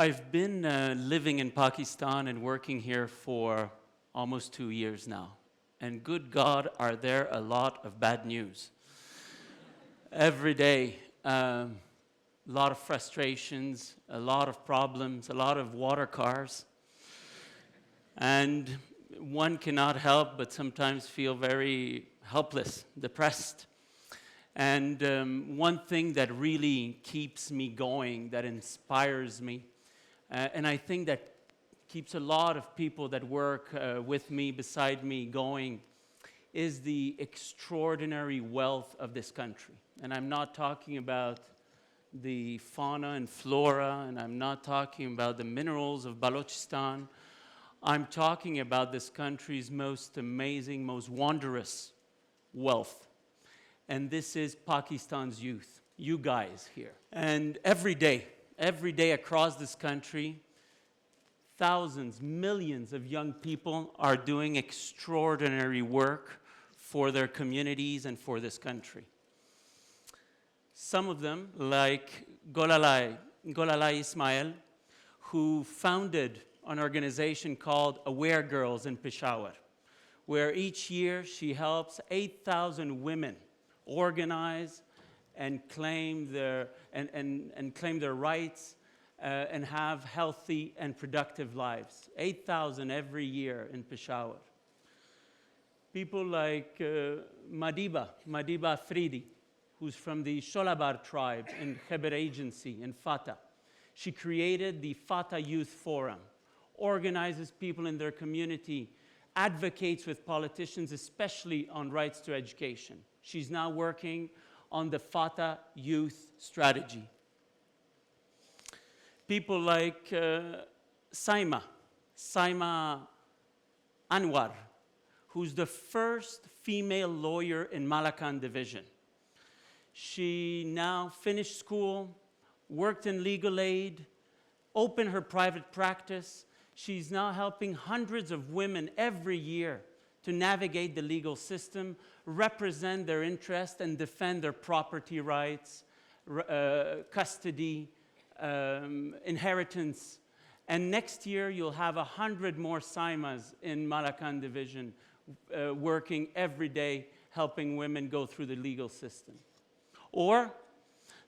I've been living in Pakistan and working here for almost 2 years now. And good God, are there a lot of bad news. Every day, a lot of frustrations, a lot of problems, a lot of water cars. And one cannot help but sometimes feel very helpless, depressed. And one thing that really keeps me going, that inspires me, and I think that keeps a lot of people that work with me, beside me, going, is the extraordinary wealth of this country. And I'm not talking about the fauna and flora, and I'm not talking about the minerals of Balochistan. I'm talking about this country's most amazing, most wondrous wealth. And this is Pakistan's youth, you guys here. And every day across this country, thousands, millions of young people are doing extraordinary work for their communities and for this country. Some of them, like Golalai Ismail, who founded an organization called Aware Girls in Peshawar, where each year she helps 8,000 women organize and claim their rights and have healthy and productive lives. 8,000 every year in Peshawar. People like Madiba Afridi, who's from the Sholabar tribe in Khyber Agency in Fatah. She created the Fatah Youth Forum, organizes people in their community, advocates with politicians, especially on rights to education. She's now working on the Fatah Youth Strategy. People like Saima Anwar, who's the first female lawyer in Malacan Division. She now finished school, worked in legal aid, opened her private practice. She's now helping hundreds of women every year to navigate the legal system, represent their interests, and defend their property rights, custody, inheritance. And next year, you'll have 100 more Saimas in Malacan Division working every day, helping women go through the legal system. Or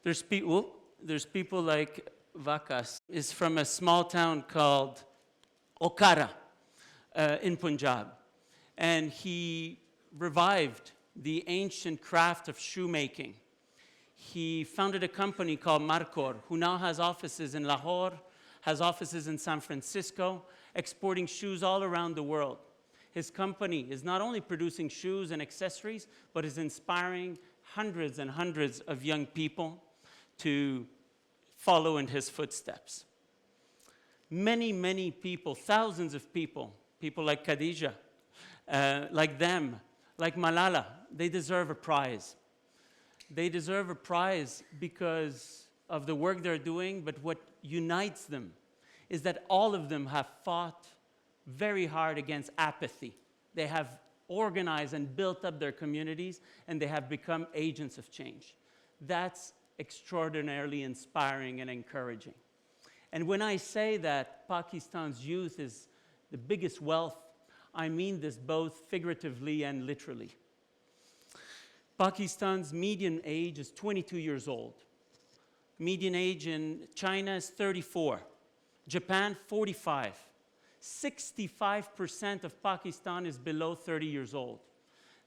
there's people like Vakas, is from a small town called Okara in Punjab. And he revived the ancient craft of shoemaking. He founded a company called Marc, who now has offices in Lahore, has offices in San Francisco, exporting shoes all around the world. His company is not only producing shoes and accessories, but is inspiring hundreds and hundreds of young people to follow in his footsteps. Many, many people, thousands of people like Khadija, like them, like Malala, they deserve a prize. They deserve a prize because of the work they're doing, but what unites them is that all of them have fought very hard against apathy. They have organized and built up their communities, and they have become agents of change. That's extraordinarily inspiring and encouraging. And when I say that Pakistan's youth is the biggest wealth, I mean this both figuratively and literally. Pakistan's median age is 22 years old. Median age in China is 34. Japan, 45. 65% of Pakistan is below 30 years old.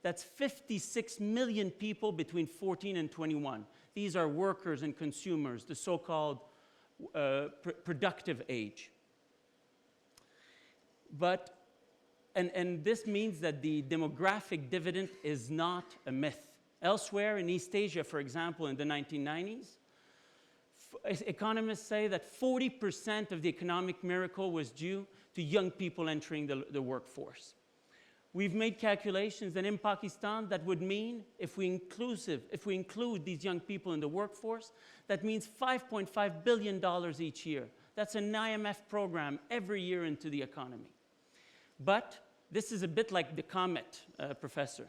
That's 56 million people between 14 and 21. These are workers and consumers, the so-called productive age. And this means that the demographic dividend is not a myth. Elsewhere in East Asia, for example, in the 1990s, economists say that 40% of the economic miracle was due to young people entering the workforce. We've made calculations that in Pakistan, that would mean, if we include these young people in the workforce, that means $5.5 billion each year. That's an IMF program every year into the economy. But this is a bit like the comet, Professor.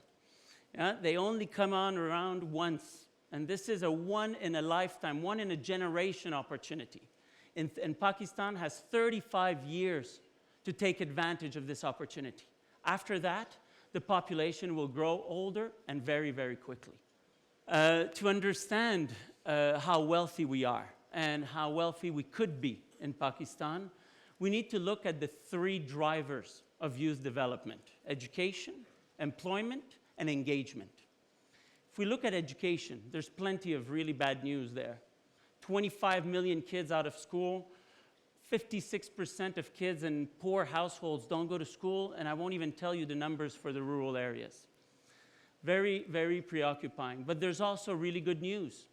They only come on around once. And this is a one-in-a-lifetime, one-in-a-generation opportunity. in Pakistan has 35 years to take advantage of this opportunity. After that, the population will grow older and very, very quickly. To understand how wealthy we are and how wealthy we could be in Pakistan, we need to look at the three drivers of youth development: education, employment, and engagement. If we look at education, there's plenty of really bad news there. 25 million kids out of school, 56% of kids in poor households don't go to school, and I won't even tell you the numbers for the rural areas. Very, very preoccupying. But there's also really good news.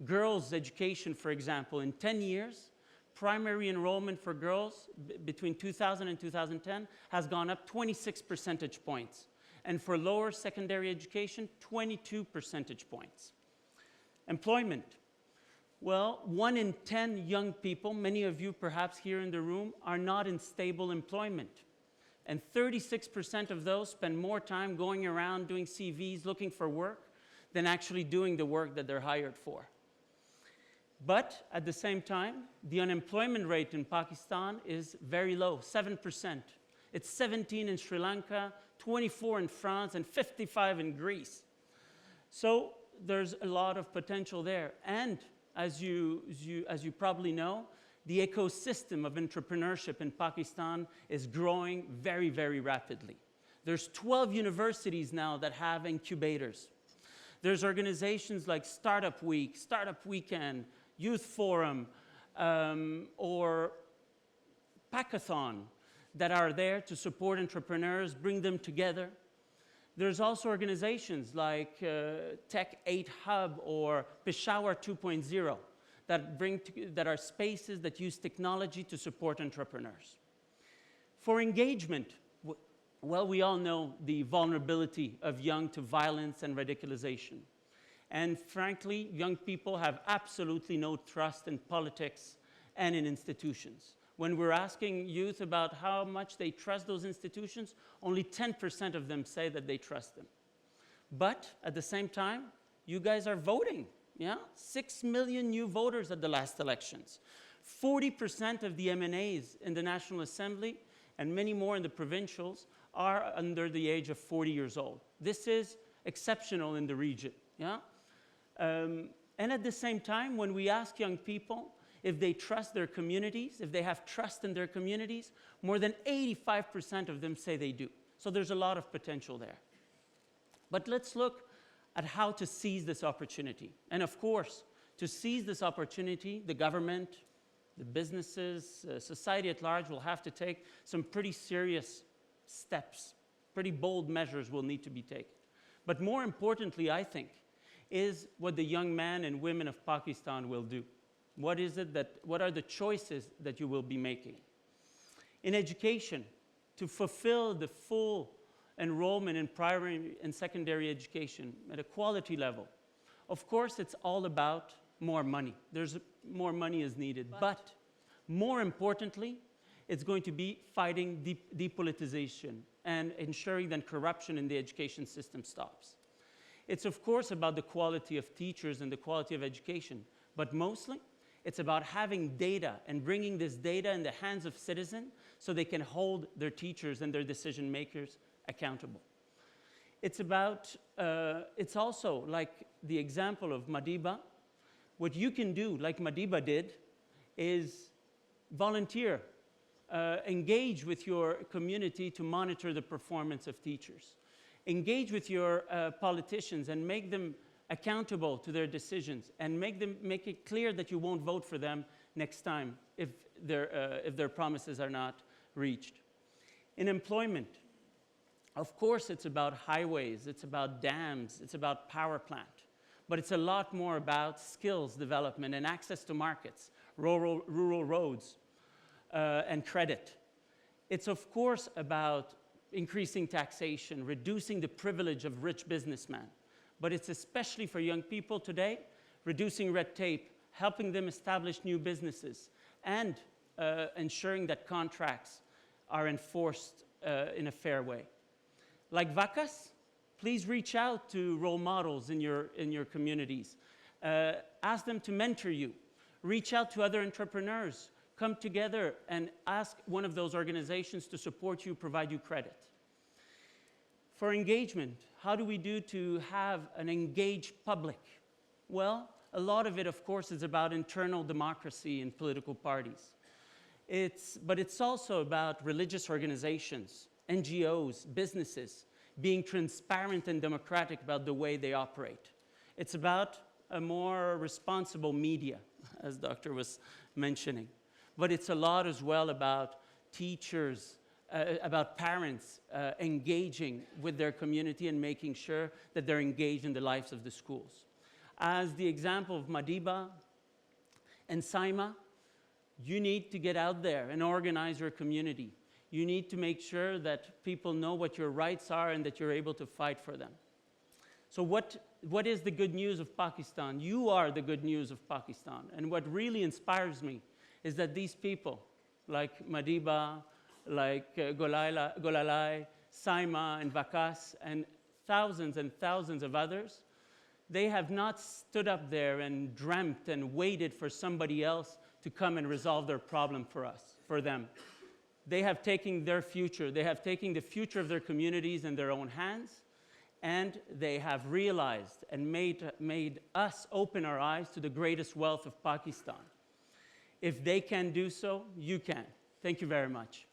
Girls' education, for example, in 10 years, primary enrollment for girls between 2000 and 2010 has gone up 26 percentage points. And for lower secondary education, 22 percentage points. Employment. Well, 1 in 10 young people, many of you perhaps here in the room, are not in stable employment. And 36% of those spend more time going around doing CVs, looking for work, than actually doing the work that they're hired for. But at the same time, the unemployment rate in Pakistan is very low, 7%. It's 17 in Sri Lanka, 24 in France, and 55 in Greece. So there's a lot of potential there. And as you probably know, the ecosystem of entrepreneurship in Pakistan is growing very, very rapidly. There's 12 universities now that have incubators. There's organizations like Startup Week, Startup Weekend, Youth Forum, or Packathon that are there to support entrepreneurs, bring them together. There's also organizations like Tech 8 Hub or Peshawar 2.0 that are spaces that use technology to support entrepreneurs. For engagement, well, we all know the vulnerability of young to violence and radicalization. And frankly, young people have absolutely no trust in politics and in institutions. When we're asking youth about how much they trust those institutions, only 10% of them say that they trust them. But at the same time, you guys are voting, yeah? 6 million new voters at the last elections. 40% of the MNAs in the National Assembly and many more in the provincials are under the age of 40 years old. This is exceptional in the region, yeah? And at the same time, when we ask young people if they trust their communities, if they have trust in their communities, more than 85% of them say they do. So there's a lot of potential there. But let's look at how to seize this opportunity. And of course, to seize this opportunity, the government, the businesses, society at large will have to take some pretty serious steps. Pretty bold measures will need to be taken. But more importantly, I think, is what the young men and women of Pakistan will do. What are the choices that you will be making? In education, to fulfill the full enrollment in primary and secondary education at a quality level, of course, it's all about more money. More money is needed. But more importantly, it's going to be fighting depoliticization and ensuring that corruption in the education system stops. It's, of course, about the quality of teachers and the quality of education, but mostly, it's about having data and bringing this data in the hands of citizens so they can hold their teachers and their decision makers accountable. It's also like the example of Madiba. What you can do, like Madiba did, is volunteer, engage with your community to monitor the performance of teachers. Engage with your politicians and make them accountable to their decisions and make it clear that you won't vote for them next time if their promises are not reached. In employment, of course, it's about highways, it's about dams, it's about power plant, but it's a lot more about skills development and access to markets, rural roads, and credit. It's, of course, about increasing taxation, reducing the privilege of rich businessmen. But it's especially for young people today, reducing red tape, helping them establish new businesses, and ensuring that contracts are enforced in a fair way. Like Vacas, please reach out to role models in your communities. Ask them to mentor you. Reach out to other entrepreneurs come together and ask one of those organizations to support you, provide you credit. For engagement, how do we do to have an engaged public? Well, a lot of it, of course, is about internal democracy in political parties. But it's also about religious organizations, NGOs, businesses, being transparent and democratic about the way they operate. It's about a more responsible media, as Doctor was mentioning. But it's a lot as well about teachers, about parents engaging with their community and making sure that they're engaged in the lives of the schools. As the example of Madiba and Saima, you need to get out there and organize your community. You need to make sure that people know what your rights are and that you're able to fight for them. So what is the good news of Pakistan? You are the good news of Pakistan. And what really inspires me is that these people, like Madiba, like Golalai, Saima, and Vakas, and thousands of others, they have not stood up there and dreamt and waited for somebody else to come and resolve their problem for them. They have taken their future, they have taken the future of their communities in their own hands, and they have realized and made us open our eyes to the greatest wealth of Pakistan. If they can do so, you can. Thank you very much.